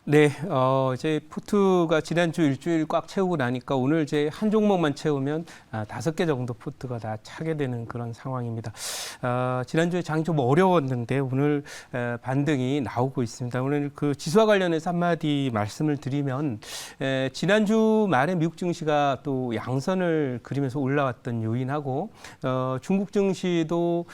네, 이제 푸트가 지난주 일주일 꽉 채우고 나니까 오늘 이제 한 종목만 채우면 5개 정도 푸트가 다 차게 되는 그런 상황입니다. 지난주에 장이 좀 어려웠는데 오늘 반등이 나오고 있습니다. 오늘 그 지수와 관련해서 한마디 말씀을 드리면 지난주 말에 미국 증시가 또 양선을 그리면서 올라왔던 요인하고 중국 증시도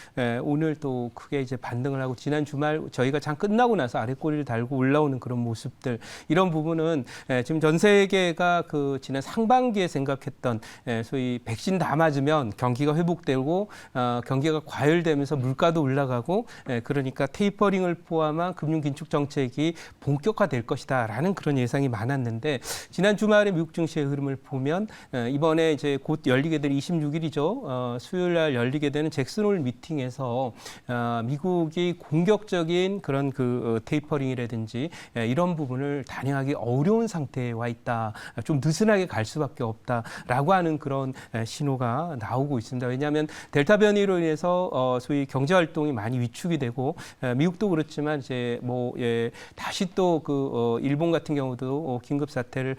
오늘 또 크게 이제 반등을 하고 지난 주말 저희가 장 끝나고 나서 아래 꼬리를 달고 올라오는 그런 모습 이런 부분은 지금 전 세계가 그 지난 상반기에 생각했던 소위 백신 다 맞으면 경기가 회복되고 경기가 과열되면서 물가도 올라가고 그러니까 테이퍼링을 포함한 금융 긴축 정책이 본격화될 것이다라는 그런 예상이 많았는데 지난 주말에 미국 증시의 흐름을 보면 이번에 이제 곧 열리게 될 26일이죠. 수요일 날 열리게 되는 잭슨홀 미팅에서 미국이 공격적인 그런 그 테이퍼링이라든지 이런 부분을 단행하기 어려운 상태에 와 있다. 좀 느슨하게 갈 수밖에 없다라고 하는 그런 신호가 나오고 있습니다. 왜냐하면 델타 변이로 인해서 소위 경제 활동이 많이 위축이 되고 미국도 그렇지만 이제 뭐 다시 또 그 일본 같은 경우도 긴급 사태를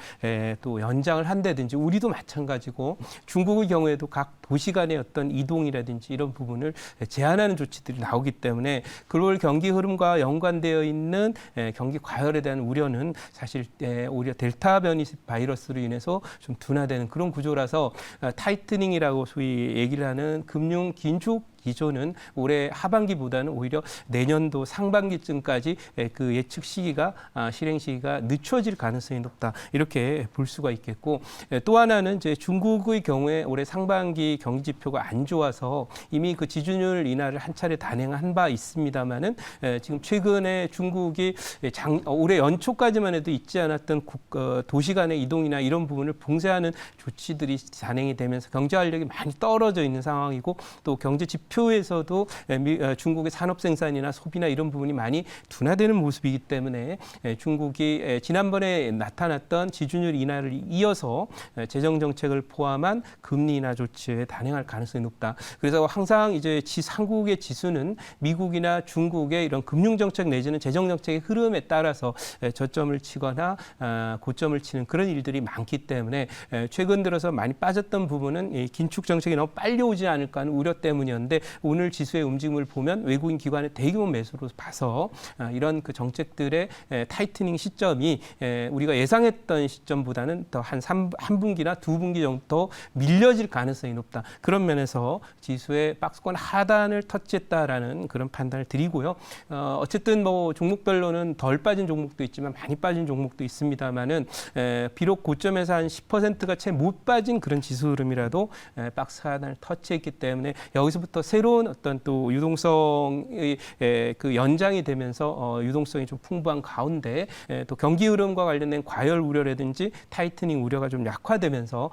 또 연장을 한다든지 우리도 마찬가지고 중국의 경우에도 각 도시 간의 어떤 이동이라든지 이런 부분을 제한하는 조치들이 나오기 때문에 글로벌 경기 흐름과 연관되어 있는 경기 과열에 대한 우려는 사실 오히려 델타 변이 바이러스로 인해서 좀 둔화되는 그런 구조라서 타이트닝이라고 소위 얘기를 하는 금융 긴축 기조는 올해 하반기보다는 오히려 내년도 상반기쯤까지 그 예측 시기가 실행 시기가 늦춰질 가능성이 높다 이렇게 볼 수가 있겠고 또 하나는 이제 중국의 경우에 올해 상반기 경기 지표가 안 좋아서 이미 그 지준율 인하를 한 차례 단행한 바 있습니다만은 지금 최근에 중국이 올해 연초까지만 해도 있지 않았던 도시 간의 이동이나 이런 부분을 봉쇄하는 조치들이 단행이 되면서 경제 활력이 많이 떨어져 있는 상황이고 또 경제 지표에서도 중국의 산업 생산이나 소비나 이런 부분이 많이 둔화되는 모습이기 때문에 중국이 지난번에 나타났던 지준율 인하를 이어서 재정 정책을 포함한 금리 인하 조치에 단행할 가능성이 높다. 그래서 항상 이제 한국의 지수는 미국이나 중국의 이런 금융 정책 내지는 재정 정책의 흐름에 따라서 저점을 치거나 고점을 치는 그런 일들이 많기 때문에 최근 들어서 많이 빠졌던 부분은 긴축 정책이 너무 빨리 오지 않을까 하는 우려 때문이었는데 오늘 지수의 움직임을 보면 외국인 기관의 대규모 매수로 봐서 이런 그 정책들의 타이트닝 시점이 우리가 예상했던 시점보다는 더 한 분기나 두 분기 정도 더 밀려질 가능성이 높다. 그런 면에서 지수의 박스권 하단을 터치했다라는 그런 판단을 드리고요. 어쨌든 뭐 종목별로는 덜 빠진 종목도 있지만 많이 빠진 종목도 있습니다만은 비록 고점에서 한 10%가 채 못 빠진 그런 지수 흐름이라도 박스 하단을 터치했기 때문에 여기서부터 새로운 어떤 또 유동성의 그 연장이 되면서 유동성이 좀 풍부한 가운데 또 경기 흐름과 관련된 과열 우려라든지 타이트닝 우려가 좀 약화되면서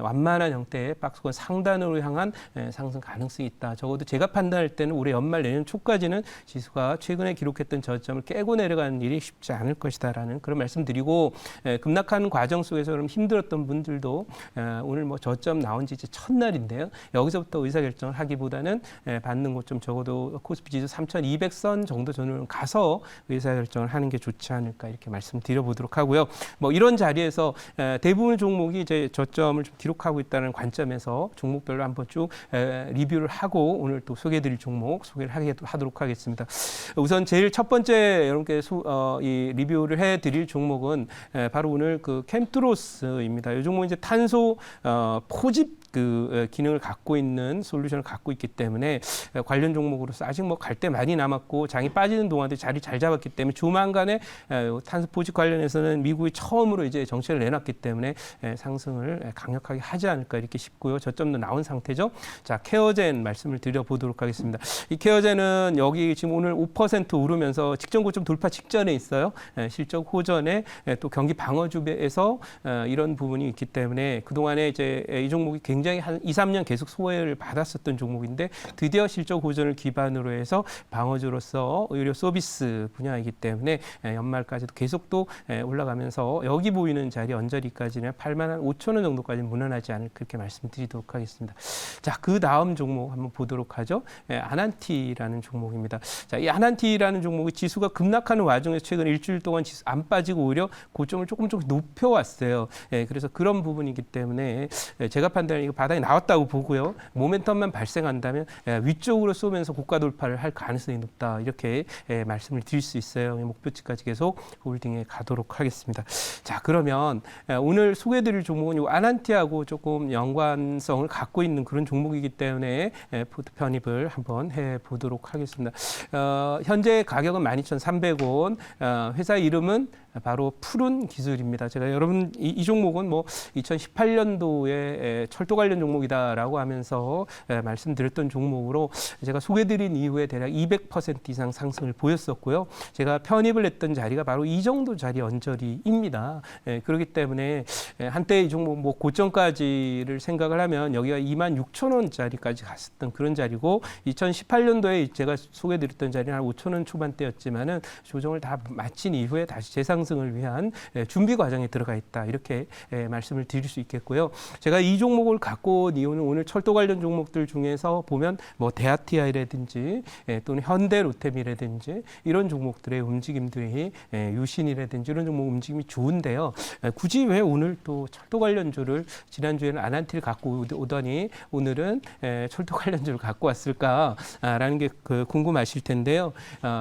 완만한 형태의 박스권 상단으로 향한 상승 가능성이 있다. 적어도 제가 판단할 때는 올해 연말 내년 초까지는 지수가 최근에 기록했던 저점을 깨고 내려가는 일이 쉽지 않을 것이다라는 그런 말씀드리고 급락하는 과정 속에서 그럼 힘들었던 분들도 오늘 뭐 저점 나온 지 이제 첫날인데요. 여기서부터 의사결정을 하기보다는 받는 곳 좀 적어도 코스피 지수 3,200선 정도 전후로 가서 의사결정을 하는 게 좋지 않을까 이렇게 말씀드려보도록 하고요. 뭐 이런 자리에서 대부분 종목이 이제 저점을 좀 기록하고 있다는 관점에서 종목별로 한번 쭉 리뷰를 하고 오늘 또 소개해드릴 종목 소개를 하도록 하겠습니다. 우선 제일 첫 번째 여러분께 이 리뷰를 해드릴 종목은 바로 오늘 그 캠트로스입니다. 이 종목은 이제 탄소 포집 그 기능을 갖고 있는 솔루션을 갖고 있기 때문에 관련 종목으로서 아직 뭐 갈 때 많이 남았고 장이 빠지는 동안에 자리 잘 잡았기 때문에 조만간에 탄소 포집 관련해서는 미국이 처음으로 이제 정책을 내놨기 때문에 상승을 강력하게 하지 않을까 이렇게 싶고요. 저점도 나온 상태죠. 자, 케어젠 말씀을 드려보도록 하겠습니다. 이 케어젠은 여기 지금 오늘 5% 오르면서 직전 고점 돌파 직전에 있어요. 실적 호전에 또 경기 방어주에서 이런 부분이 있기 때문에 그동안에 이제 이 종목이 굉장히 굉장히 한 2, 3년 계속 소외를 받았었던 종목인데 드디어 실적 호전을 기반으로 해서 방어주로서 의료 서비스 분야이기 때문에 연말까지도 계속 또 올라가면서 여기 보이는 자리 언저리까지는 85,000원 정도까지 무난하지 않을 그렇게 말씀드리도록 하겠습니다. 자, 그 다음 종목 한번 보도록 하죠. 아난티라는 종목입니다. 자, 이 아난티라는 종목이 지수가 급락하는 와중에서 최근 일주일 동안 지수 안 빠지고 오히려 고점을 조금 높여왔어요. 그래서 그런 부분이기 때문에 제가 판단하는 이거 바닥에 나왔다고 보고요. 모멘텀만 발생한다면 위쪽으로 쏘면서 고가 돌파를 할 가능성이 높다. 이렇게 말씀을 드릴 수 있어요. 목표치까지 계속 홀딩해 가도록 하겠습니다. 자, 그러면 오늘 소개해드릴 종목은 이 아난티하고 조금 연관성을 갖고 있는 그런 종목이기 때문에 포트 편입을 한번 해보도록 하겠습니다. 현재 가격은 12,300원. 회사 이름은 바로 푸른 기술입니다. 제가 여러분 이 종목은 뭐 2018년도에 철도 관련 종목이다라고 하면서 말씀드렸던 종목으로 제가 소개드린 이후에 대략 200% 이상 상승을 보였었고요. 제가 편입을 했던 자리가 바로 이 정도 자리 언저리입니다. 그렇기 때문에 한때 이 종목 뭐 고점까지를 생각을 하면 여기가 26,000원짜리까지 갔었던 그런 자리고 2018년도에 제가 소개드렸던 자리는 한 5,000원 초반대였지만은 조정을 다 마친 이후에 다시 재상승을 위한 준비 과정에 들어가 있다. 이렇게 말씀을 드릴 수 있겠고요. 제가 이 종목을 갖고 온 이유는 오늘 철도 관련 종목들 중에서 보면 뭐 데아티아이라든지 또는 현대 로템이라든지 이런 종목들의 움직임들이 유신이라든지 이런 종목 움직임이 좋은데요. 굳이 왜 오늘 또 철도 관련주를 지난주에는 아난티를 갖고 오더니 오늘은 철도 관련주를 갖고 왔을까라는 게 궁금하실 텐데요.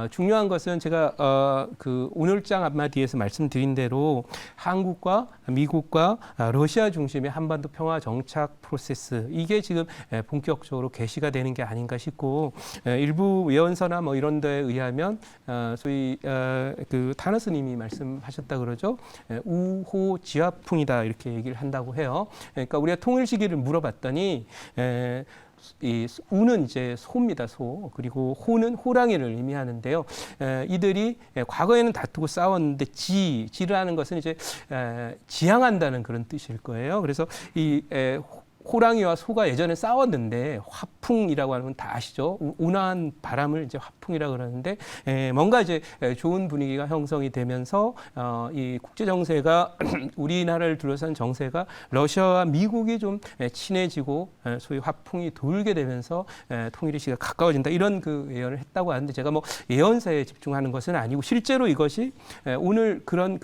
중요한 것은 제가 그 오늘장 한마디에서 말씀드린 대로 한국과 미국과 러시아 중심의 한반도 평화 정착 프로세스 이게 지금 본격적으로 개시가 되는 게 아닌가 싶고 일부 예언서나 뭐 이런 데에 의하면 소위 그 타너스님이 말씀하셨다 그러죠. 우호지화풍이다 이렇게 얘기를 한다고 해요. 그러니까 우리가 통일 시기를 물어봤더니 이 우는 이제 소입니다, 소. 그리고 호는 호랑이를 의미하는데요. 이들이 과거에는 다투고 싸웠는데 지라는 것은 이제 지향한다는 그런 뜻일 거예요. 그래서 이 호랑이와 소가 예전에 싸웠는데 화풍이라고 하면 다 아시죠? 온화한 바람을 이제 화풍이라고 그러는데 뭔가 이제 좋은 분위기가 형성이 되면서 이 국제 정세가 우리나라를 둘러싼 정세가 러시아와 미국이 좀 친해지고 소위 화풍이 돌게 되면서 통일의 시기가 가까워진다 이런 그 예언을 했다고 하는데 제가 뭐 예언사에 집중하는 것은 아니고 실제로 이것이 오늘 그런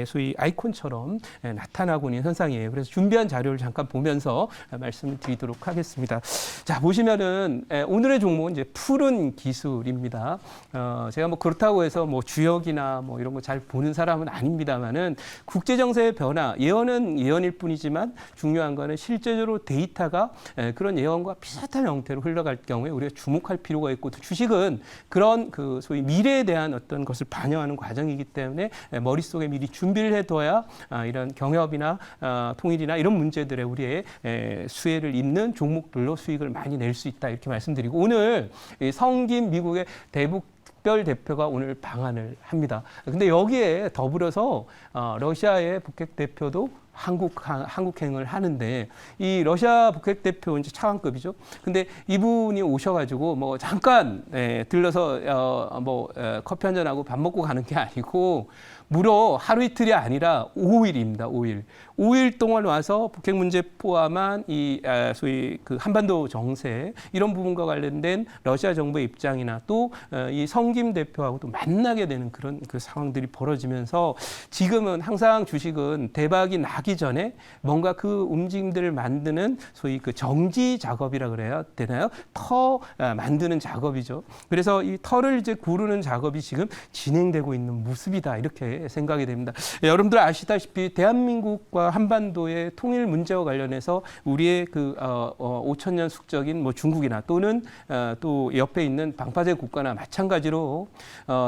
소위 아이콘처럼 나타나고 있는 현상이에요. 그래서 준비한 자료를 잠깐 보면서 말씀을 드리도록 하겠습니다. 자, 보시면은 오늘의 종목은 이제 푸른 기술입니다. 제가 뭐 그렇다고 해서 뭐 주역이나 뭐 이런 거 잘 보는 사람은 아닙니다만은 국제 정세의 변화, 예언은 예언일 뿐이지만 중요한 거는 실제적으로 데이터가 그런 예언과 비슷한 형태로 흘러갈 경우에 우리가 주목할 필요가 있고 또 주식은 그런 그 소위 미래에 대한 어떤 것을 반영하는 과정이기 때문에 머릿속에 미리 준비를 해둬야 이런 경협이나 통일이나 이런 문제들에 우리의 수혜를 입는 종목들로 수익을 많이 낼 수 있다 이렇게 말씀드리고 오늘 성김 미국의 특별 대표가 오늘 방한을 합니다. 근데 여기에 더불어서 러시아의 북핵 대표도 한국행을 하는데 이 러시아 북핵 대표 이제 차관급이죠. 근데 이분이 오셔가지고 뭐 잠깐 들러서 커피 한잔 하고 밥 먹고 가는 게 아니고 무려 하루 이틀이 아니라 5일입니다. 5일 동안 와서 북핵 문제 포함한 이 소위 그 한반도 정세 이런 부분과 관련된 러시아 정부의 입장이나 또 이 성김 대표하고 또 만나게 되는 그런 그 상황들이 벌어지면서 지금은 항상 주식은 대박이 나기 전에 뭔가 그 움직임들을 만드는 소위 그 정지 작업이라 그래야 되나요? 터 만드는 작업이죠. 그래서 이 터를 이제 구르는 작업이 지금 진행되고 있는 모습이다 이렇게 생각이 됩니다. 여러분들 아시다시피 대한민국과 한반도의 통일 문제와 관련해서 우리의 그 5천년 숙적인 뭐 중국이나 또는 또 옆에 있는 방파제 국가나 마찬가지로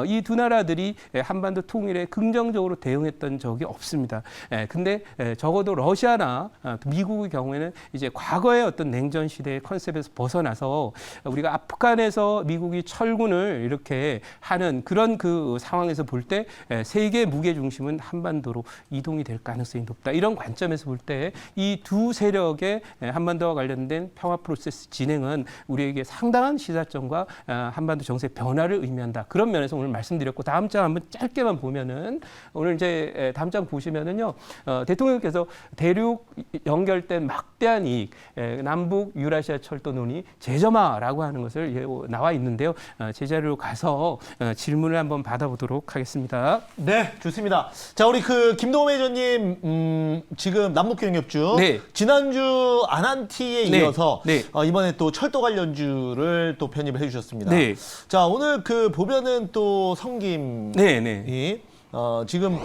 이 두 나라들이 한반도 통일에 긍정적으로 대응했던 적이 없습니다. 근데 적어도 러시아나 미국의 경우에는 이제 과거의 어떤 냉전 시대의 컨셉에서 벗어나서 우리가 아프간에서 미국이 철군을 이렇게 하는 그런 그 상황에서 볼 때 세계 세계 무게 중심은 한반도로 이동이 될 가능성이 높다. 이런 관점에서 볼 때 이 두 세력의 한반도와 관련된 평화 프로세스 진행은 우리에게 상당한 시사점과 한반도 정세 변화를 의미한다. 그런 면에서 오늘 말씀드렸고 다음 장 한번 짧게만 보면은 오늘 이제 다음 장 보시면은요 대통령께서 대륙 연결된 막대한 이익, 남북 유라시아 철도 논의 재점화라고 하는 것을 나와 있는데요. 제자리로 가서 질문을 한번 받아보도록 하겠습니다. 네, 좋습니다. 자, 우리 그 김동호 매니저님 지금 남북경협주 네. 지난주 아난티에 네. 이어서 네. 이번에 또 철도 관련주를 또 편입을 해주셨습니다. 네. 자, 오늘 그 보면은 또 성김이 네, 네. 지금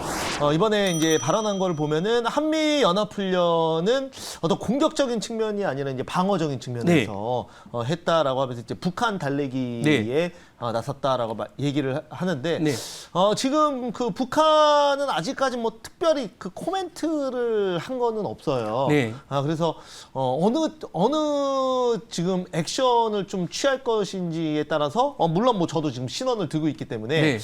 이번에 이제 발언한 걸 보면은 한미 연합훈련은 어떤 공격적인 측면이 아니라 이제 방어적인 측면에서 했다라고 하면서 이제 북한 달래기에 나섰다라고 얘기를 하는데 네. 지금 그 북한은 아직까지 뭐 특별히 그 코멘트를 한 거는 없어요. 네. 그래서 어느 지금 액션을 좀 취할 것인지에 따라서 물론 뭐 저도 지금 신원을 들고 있기 때문에 네.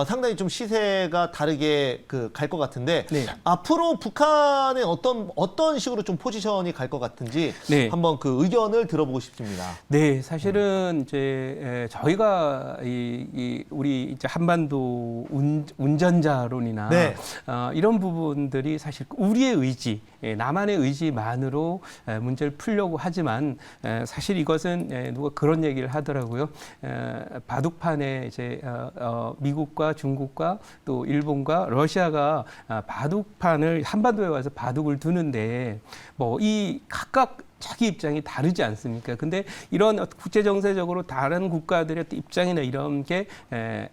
상당히 좀 시세가 다르게 갈 것 같은데 네. 앞으로 북한의 어떤 식으로 좀 포지션이 갈 것 같은지 네. 한번 그 의견을 들어보고 싶습니다. 네, 사실은 이제 저희가 우리 이제 한반도 운전자론이나 네. 이런 부분들이 사실 우리의 의지, 나만의 의지만으로 문제를 풀려고 하지만 사실 이것은 누가 그런 얘기를 하더라고요. 바둑판에 이제 미국과 중국과 또 일본과 러시아가 바둑판을 한반도에 와서 바둑을 두는데 뭐 이 각각 자기 입장이 다르지 않습니까? 근데 이런 국제 정세적으로 다른 국가들의 입장이나 이런 게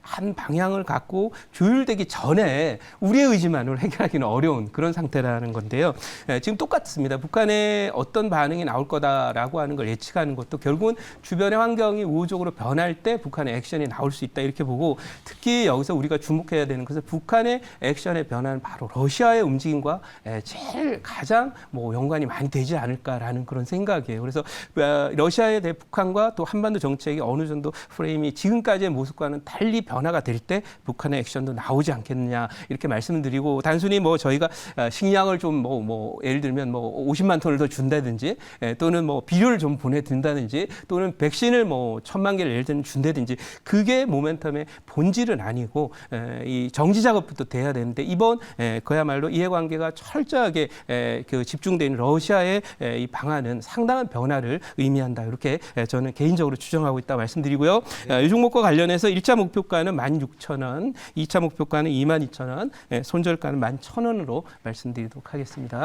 한 방향을 갖고 조율되기 전에 우리의 의지만으로 해결하기는 어려운 그런 상태라는 건데요. 지금 똑같습니다. 북한의 어떤 반응이 나올 거다라고 하는 걸 예측하는 것도 결국은 주변의 환경이 우호적으로 변할 때 북한의 액션이 나올 수 있다 이렇게 보고 특히 여기서 우리가 주목해야 되는 것은 북한의 액션의 변화는 바로 러시아의 움직임과 제일 가장 뭐 연관이 많이 되지 않을까라는 그런 생각이에요. 그래서 러시아에 대해 북한과 또 한반도 정책이 어느 정도 프레임이 지금까지의 모습과는 달리 변화가 될 때 북한의 액션도 나오지 않겠느냐 이렇게 말씀을 드리고 단순히 뭐 저희가 식량을 좀 예를 들면 50만 톤을 더 준다든지 또는 뭐 비료를 좀 보내준다든지 또는 백신을 1,000만 개를 예를 들면 준다든지 그게 모멘텀의 본질은 아니고 이 정지 작업부터 돼야 되는데 이번 그야말로 이해관계가 철저하게 집중된 러시아의 이 방안은 상당한 변화를 의미한다. 이렇게 저는 개인적으로 추정하고 있다 말씀드리고요. 이 종목과 관련해서 1차 목표가는 16,000원, 2차 목표가는 22,000원, 손절가는 11,000원으로 말씀드리도록 하겠습니다.